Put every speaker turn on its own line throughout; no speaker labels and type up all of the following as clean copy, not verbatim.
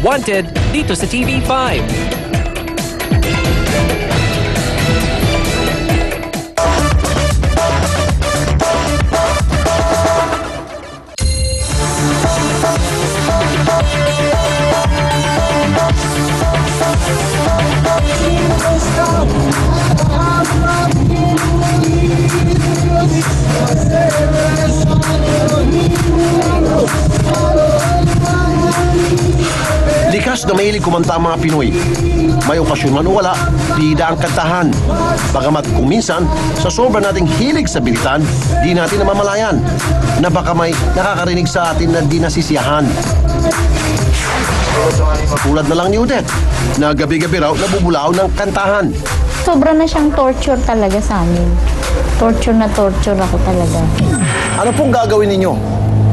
Wanted dito sa TV5.
Likas na mahilig kumanta ang mga Pinoy. May okasyon man o wala, bida ang kantahan. Bagamat kung minsan, sa sobra nating hilig sa bilitan, di natin namamalayan na baka may nakakarinig sa atin na di nasisiyahan. Tulad na lang ni Odette, na gabi-gabi raw nabubulaaw ng kantahan.
Sobra na siyang torture talaga sa amin. Torture na torture ako talaga.
Ano pong gagawin ninyo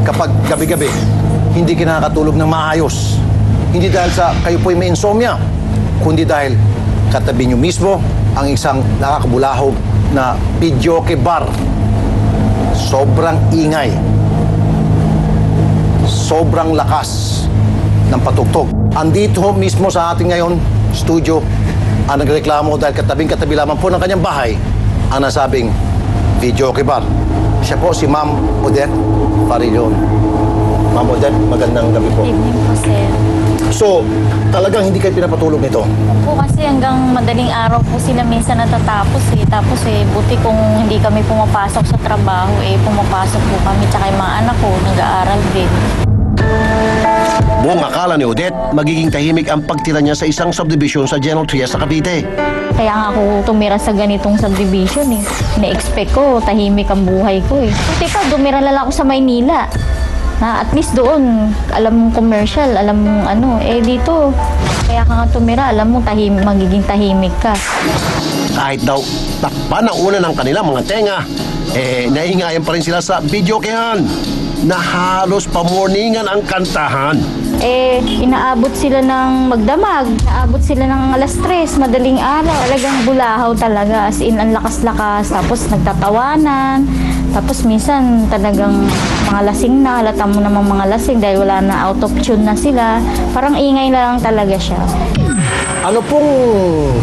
kapag gabi-gabi hindi kinakatulog ng maayos? Hindi dahil sa kayo po'y may insomnia, kundi dahil katabi nyo mismo ang isang nakakabulahog na videoke bar. Sobrang ingay. Sobrang lakas ng patugtog. Andito mismo sa ating ngayon, studio, ang nagreklamo dahil katabing-katabi lamang po ng kanyang bahay ang nasabing videoke bar. Siya po si Ma'am Odette Farillon. Ma'am Odette, magandang gabi po.
Evening po, sir.
So, talagang hindi kayo pinapatulog nito?
Po kasi hanggang madaling araw po sila minsan natatapos eh. Tapos buti kung hindi kami pumapasok sa trabaho pumapasok po kami. Tsaka yung mga anak ko, nag-aaral din.
Buong akala ni Odette, magiging tahimik ang pagtira niya sa isang subdivision sa General Trias sa Cavite.
Kaya nga ako tumira sa ganitong subdivision eh. Na-expect ko, tahimik ang buhay ko eh. Buti pa, dumira lang ako sa Maynila. Na at least doon, alam mong commercial, alam mong ano, dito, kaya ka nga tumira, alam mo, magiging tahimik ka.
Kahit daw takpan ang una ng kanila mga tenga, naingayan pa rin sila sa videokehan na halos pamorningan ang kantahan.
Inaabot sila ng magdamag, inaabot sila ng alas 3, madaling araw. Talagang bulahaw talaga, as in, ang lakas-lakas, tapos nagtatawanan. Tapos minsan talagang mga lasing na, halata mo namang mga lasing dahil wala na, out of tune na sila. Parang ingay na lang talaga siya.
Ano pong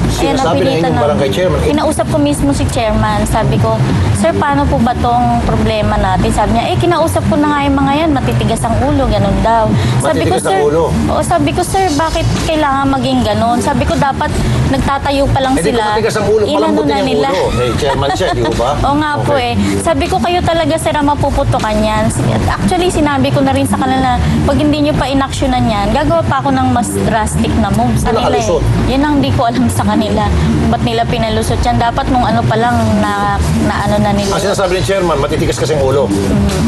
sinasabi ng inyong barangay chairman?
Kinausap ko mismo si chairman. Sabi ko, sir, paano po ba tong problema natin? Sabi niya, kinausap ko na nga yung mga yan, matitigas ang ulo, ganun daw. Sabi ko,
Matitigas
sir,
ang ulo?
Oo, sabi ko, sir, bakit kailangan maging ganun? Sabi ko, dapat nagtatayo pa lang
Di
sila.
ko matigas ang ulo, palambutin
na
ang
nila.
ulo. Chairman siya, di ko ba?
Oo nga po Sabi ko, kayo talaga, sir, ang mapuputukan yan. Actually, sinabi ko na rin sa kanila, pag hindi nyo pa inaksyonan yan, gagawa pa ako ng mas drastic na move sa nila. Yan ang di ko alam sa kanila. Ba't nila pinalusot yan? Dapat nung ano pa lang na ano na nila.
Ang sinasabi ng chairman, matitigas kasi ang ulo.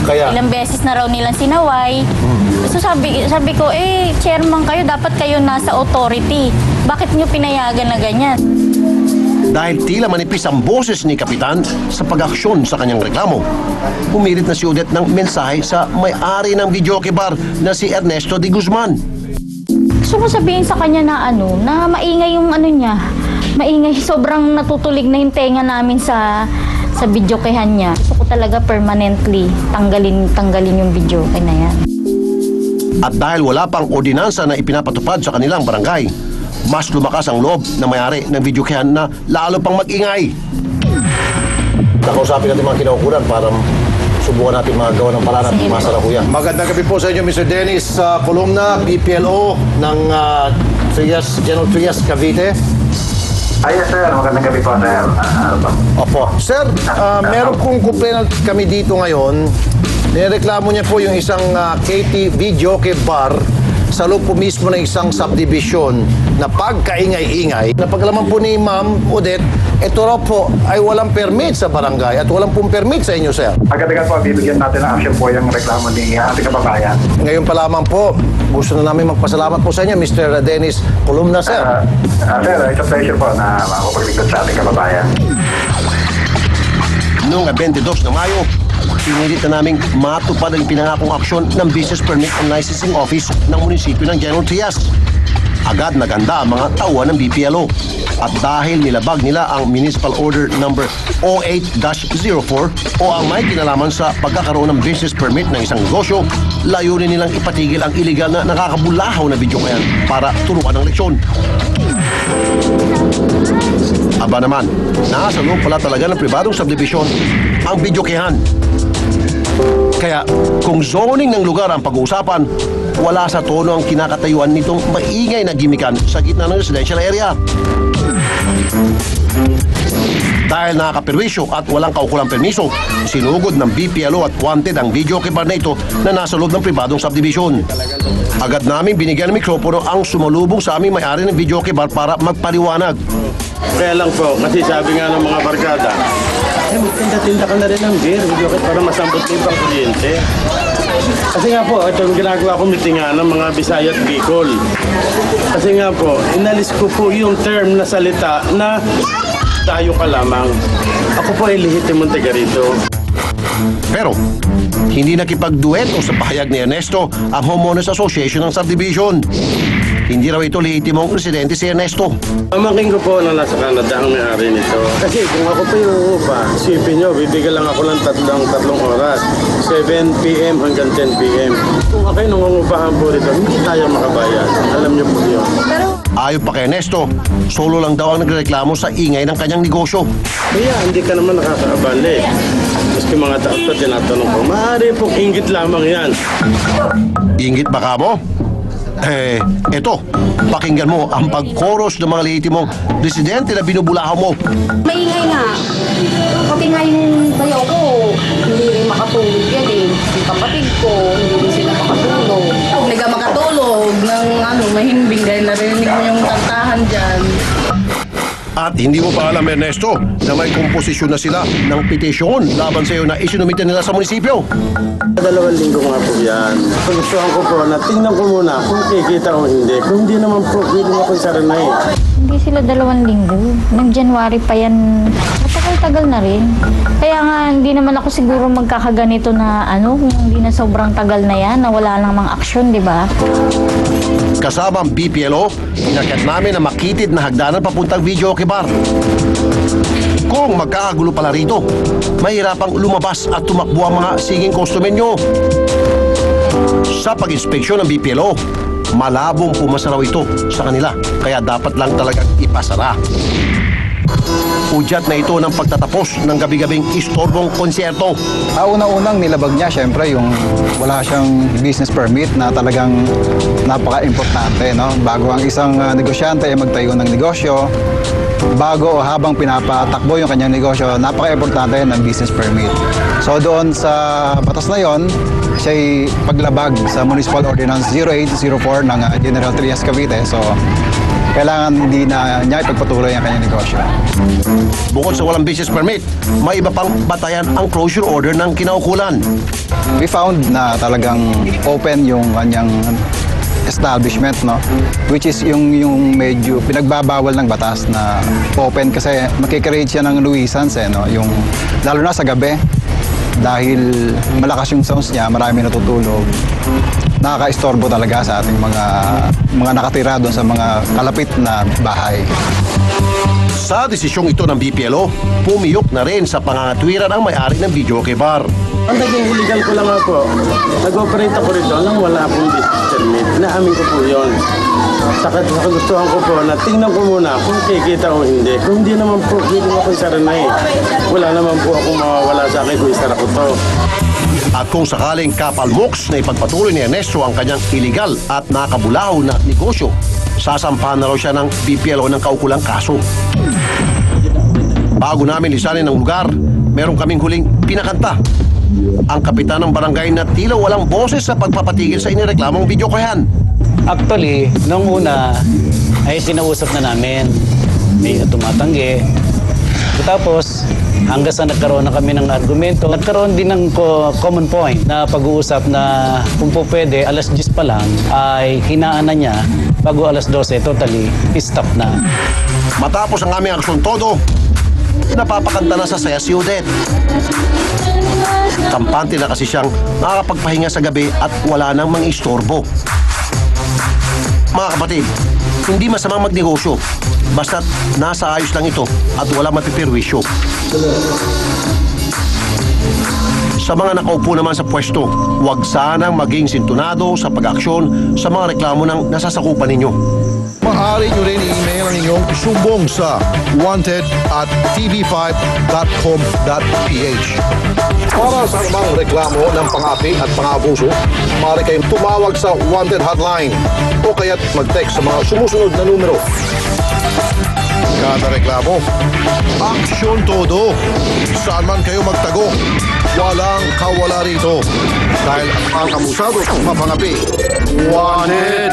Kaya,
Ilang beses na raw nilang sinaway. So sabi ko, chairman kayo, dapat kayo nasa authority. Bakit nyo pinayagan na ganyan?
Dahil tila manipis ang boses ni Kapitan sa pag-aksyon sa kanyang reklamo, pumilit na si Odette ng mensahe sa may-ari ng videoke bar na si Ernesto de Guzman.
Gusto ko sabihin sa kanya na na maingay yung ano niya. Maingay, sobrang natutulig na yung tenga namin sa videokehan niya. Gusto ko talaga permanently tanggalin yung videoke na yan.
At dahil wala pang ordinansa na ipinapatupad sa kanilang barangay, mas lumakas ang loob na may-ari ng videokehan na lalo pang mag-ingay.
nakausapin natin mga kinaukulan para subukan natin magawa ng paraan at masarahuyan. Magandang gabi po sa inyo, Mr. Dennis Columna, PPLO ng General Trias, Cavite.
Yes, sir. Magandang gabi po, sir.
Opo. Sir, meron pong complaint kami dito ngayon. Nireklamo niya po yung isang Katie Videoke Bar sa loob po mismo ng isang subdivision na pagkaingay-ingay. Napagalaman po ni Ma'am Odette, ito raw po ay walang permit sa barangay at walang pong permit sa inyo, sir.
Agad-agad po, bibigyan natin ng action po yung reklamo ni ating kababayan.
Ngayon pa lamang po, gusto na namin magpasalamat po sa inyo, Mr. Dennis Columna, sir.
Sir, it's a pleasure po na makapaglingkod sa ating kababayan.
Noong 22 na Mayo, pinilit na naming matupad ang pinangakong aksyon ng Business Permit and Licensing Office ng munisipyo ng General Trias. Agad naganda ang mga tauhan ng BPLO. At dahil nilabag nila ang Municipal Order number 08-04 o ang may kinalaman sa pagkakaroon ng business permit ng isang negosyo, layunin nilang ipatigil ang iligal na nakakabulahaw na video kayan para turuan ng leksyon. Aba naman, nasa loob pala talaga ng pribadong subdivision ang videokehan. Kaya kung zoning ng lugar ang pag-uusapan, wala sa tono ang kinakatayuan nitong maingay na gimikan sa gitna ng residential area. Dahil nakakapirwisyo at walang kaukulang permiso, sinugod ng BPLO at wanted ang videoke bar na ito na nasa loob ng pribadong subdivision. Agad namin binigyan ng mikropono ang sumalubong sa aming may-ari ng videoke bar para magpaliwanag.
Kaya lang po, kasi sabi nga ng mga barkada, magtinda-tinda ka na rin ng beer, videoke para masambot din pang kuryente. Kasi nga po, ito yung ginagawa ko mitingan ng mga Bisaya at Bicol. Kasi nga po, inalis ko po yung term na salita na tayo ka lamang. Ako po ay lehitimong taga rito.
Pero, hindi nakipagduet o sa pahayag ni Ernesto ang Homeowners Association ng subdivision. Hindi raw ito lehitimong residente si Ernesto.
Pamangkin ko po na nasa Canada ang may-ari nito. Kasi kung ako po yung uupa, isipin nyo, bibigyan lang ako ng tatlong oras. 7 p.m. hanggang 10 p.m. Kung ako'y nangungupahan po rito, hindi tayo makabayad. Alam nyo po yun.
Ayon pa kay Ernesto, solo lang daw ang nagreklamo sa ingay ng kanyang negosyo.
Kaya hindi ka naman nakakaabali. Maski mga tao pa tinatanong ko, maaari pong inggit lamang yan.
Ingit ba ka mo? Eto, pakinggan mo ang pagkoros ng mga lehitimong residente na binubulahaw mo.
Maingay nga. Pati nga yung bayaw ko, hindi rin makatulog yan eh. Yung kapatid ko, hindi rin sila makatulog. Hindi ka makatulog ng mahimbing dahil narinig mo yung kantahan dyan.
At hindi mo pa alam, Ernesto, na may komposisyon na sila ng petisyon laban sa iyo na isinumite nila sa munisipyo.
2 linggo nga po yan. Gustuhan ko po na tingnan ko muna kung kikita o hindi. Kung hindi naman po, pwede nga po saranay.
Hindi sila 2 linggo. Nag-January pa yan. Matagal-tagal na rin. Kaya nga, hindi naman ako siguro magkakaganito na kung hindi na sobrang tagal na yan, na wala namang aksyon, di ba?
Kasama ang BPLO, inakyat namin na makitid na hagdanan papuntang videoke bar. Kung magkakagulo pala rito, mahirapang lumabas at tumakbo ang mga singing customer nyo. Sa pag-inspeksyon ng BPLO, malabong pumasa raw ito sa kanila, kaya dapat lang talagang ipasara. Udyat na ito ng pagtatapos ng gabi-gabing istorbong konsyerto.
Una-unang nilabag niya, syempre, yung wala siyang business permit na talagang napaka-importante, no? Bago ang isang negosyante ay magtayo ng negosyo, bago o habang pinapatakbo yung kanyang negosyo, napaka-importante ng business permit. So doon sa batas na yon, siya'y paglabag sa Municipal Ordinance 0804 ng General Trias Cavite. So kailangan hindi na niya ipagpatuloy ang kanyang negosyo.
Bukod sa walang business permit, may iba pang batayan ang closure order ng kinaukulan.
We found na talagang open yung kanyang establishment, no? Which is yung medyo pinagbabawal ng batas na open kasi makikreate siya ng nuisance, no? Yung, lalo na sa gabi, dahil malakas yung sounds niya, marami natutulog. Nakaka-istorbo talaga sa ating mga nakatira doon sa mga kalapit na bahay.
Sa desisyong ito ng BPLO, pumiyok na rin sa pangangatwiran ang may-ari ng videoke bar.
Ang naging huligan ko lang ako, nag-operate ako rito nang wala akong business permit. Naamin ko po yun. Saka gustuhan ko po na tingnan ko muna kung kikita o hindi. Kung hindi naman po, pwede ako saranay. Wala naman po akong mawawala sa akin kung isara ko to.
At kung sakaling kapalmoks na ipagpatuloy ni Ernesto ang kanyang iligal at nakabulahaw na negosyo, sasampahan na raw siya ng BPLO ng kaukulang kaso. Bago namin lisanin ang lugar, meron kaming huling pinakanta. Ang kapitan ng barangay na tila walang boses sa pagpapatigil sa inireklamong videokehan.
Actually, nung una ay sinausap na namin. May tumatanggi. Tapos, hanggang sa nagkaroon na kami ng argumento, nagkaroon din ng common point na pag-uusap na kung po pwede, alas 10 pa lang, ay hinaan na niya bago alas 12, totally, stop na.
Matapos ang aming aksyon todo, napapakanta na sa saya si Odette. Kampante na kasi siyang nakakapagpahinga sa gabi at wala nang mga istorbo. Mga kapatid, Hindi masamang magnegosyo. Basta't nasa ayos lang ito at wala mapipirwisyo. Sa mga nakaupo naman sa pwesto, huwag sanang maging sintonado sa pag-aksyon sa mga reklamo ng nasasakupan ninyo.
Maaari nyo rin i-email ang inyong sumbong sa wanted@tv5.com.ph. Para sa anumang reklamo ng pang-api at pang-abuso, maaari kayong tumawag sa Wanted Hotline o kaya't mag-text sa mga sumusunod na numero. Kada reklamo, aksyon todo. Saan man kayo magtago, walang kawala rito. Dahil ang abusado, mapangapi. Wanted!